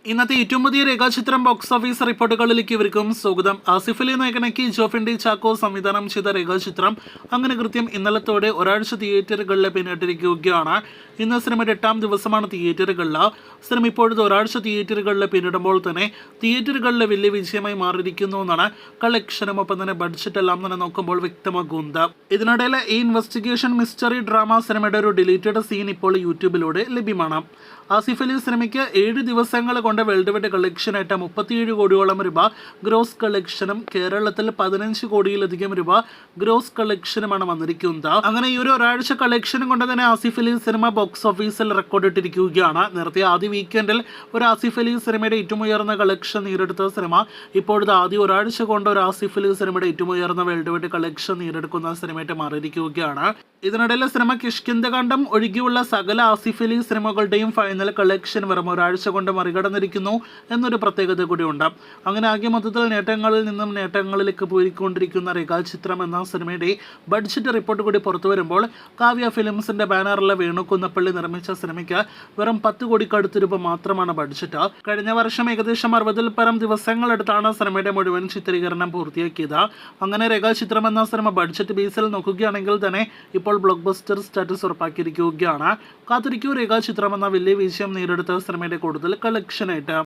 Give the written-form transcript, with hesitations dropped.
ഇന്നത്തെ ഏറ്റവും പുതിയ രേഖാചിത്രം ബോക്സ് ഓഫീസ് റിപ്പോർട്ടുകളിലേക്ക് ഇവർക്കും സ്വാഗതം. ആസിഫ് അലി നായകനാക്കി ജോഫിൻഡി ചാക്കോ സംവിധാനം ചെയ്ത രേഖാചിത്രം അങ്ങനെ കൃത്യം ഇന്നലത്തോടെ ഒരാഴ്ച തിയേറ്ററുകളിൽ പിന്നിട്ടിരിക്കുകയാണ്. ഇന്ന് സിനിമയുടെ 8ാം ദിവസമാണ് തിയേറ്ററുകളിൽ. സിനിമ ഇപ്പോഴത്തെ ഒരാഴ്ച തിയേറ്ററുകളിൽ പിന്നിടുമ്പോൾ തന്നെ തിയേറ്ററുകളിലെ വലിയ വിജയമായി മാറിയിരിക്കുന്നു എന്നാണ് കളക്ഷനും ഒപ്പം തന്നെ ബഡ്ജറ്റ് എല്ലാം തന്നെ നോക്കുമ്പോൾ വ്യക്തമാകുന്നത്. ഇതിനിടയിൽ ഈ ഇൻവെസ്റ്റിഗേഷൻ മിസ്റ്ററി ഡ്രാമ സിനിമയുടെ ഒരു ഡിലീറ്റഡ് സീൻ ഇപ്പോൾ യൂട്യൂബിലൂടെ ലഭ്യമാണ്. ആസിഫ് അലി സിനിമയ്ക്ക് 7 ദിവസങ്ങൾ കൊണ്ട് വേൾഡ് വൈഡ് കളക്ഷനായിട്ട് 37 കോടിയോളം രൂപ ഗ്രോസ് കളക്ഷനും കേരളത്തിൽ 15 കോടിയിലധികം രൂപ ഗ്രോസ് കളക്ഷനുമാണ് വന്നിരിക്കുന്നത്. അങ്ങനെ ഈ ഒരാഴ്ച കളക്ഷനും കൊണ്ട് തന്നെ ആസിഫ് അലി സിനിമ ബോക്സ് ഓഫീസിൽ റെക്കോർഡിട്ടിരിക്കുകയാണ്. നേരത്തെ ആദ്യ വീക്കെൻഡിൽ ഒരു ആസിഫ് അലി സിനിമയുടെ ഏറ്റവും ഉയർന്ന കളക്ഷൻ നേടിയെടുത്ത സിനിമ ഇപ്പോഴത്തെ ആദ്യ ഒരാഴ്ച കൊണ്ട് ഒരു ആസിഫ് അലി സിനിമയുടെ ഏറ്റവും ഉയർന്ന വേൾഡ് വൈഡ് കളക്ഷൻ നേടിയെടുക്കുന്ന സിനിമയായിട്ട് മാറിയിരിക്കുകയാണ്. ഇതിനിടയിലെ സിനിമ കിഷ്കിന്ധകാണ്ഡം ഒഴികെയുള്ള സകല ആസിഫ് അലി സിനിമകളുടെയും ഫൈനൽ കളക്ഷൻ വെറും ഒരാഴ്ച കൊണ്ട് മറികടന്നിരിക്കുന്നു എന്നൊരു പ്രത്യേകത കൂടിയുണ്ട്. അങ്ങനെ ആകെ മൊത്തത്തിൽ നേട്ടങ്ങളിൽ നിന്നും നേട്ടങ്ങളിലേക്ക് പോയിക്കൊണ്ടിരിക്കുന്ന രേഖാചിത്രം എന്ന സിനിമയുടെ ബഡ്ജറ്റ് റിപ്പോർട്ട് കൂടി പുറത്തു വരുമ്പോൾ കാവ്യ ഫിലിംസിന്റെ ബാനറിലെ വേണു കുന്നപ്പള്ളി നിർമ്മിച്ച സിനിമയ്ക്ക് വെറും 10 കോടിക്കടുത്ത് രൂപ മാത്രമാണ് ബഡ്ജറ്റ്. കഴിഞ്ഞ വർഷം ഏകദേശം 60-ൽ പരം ദിവസങ്ങളെടുത്താണ് സിനിമയുടെ മുഴുവൻ ചിത്രീകരണം പൂർത്തിയാക്കിയത്. അങ്ങനെ രേഖാചിത്രം എന്ന സിനിമ ബഡ്ജറ്റ് ബേസിൽ നോക്കുകയാണെങ്കിൽ തന്നെ ഇപ്പോൾ ബ്ലോക്ക് ബസ്റ്റർ സ്റ്റാറ്റസ് ഉറപ്പാക്കിയിരിക്കുകയാണ്. കാത്തിരിക്കൂ രേഖാചിത്രം എന്ന വലിയ വിജയം നേടിയെടുത്ത സിനിമയുടെ കൂടുതൽ കളക്ഷനായിട്ട്.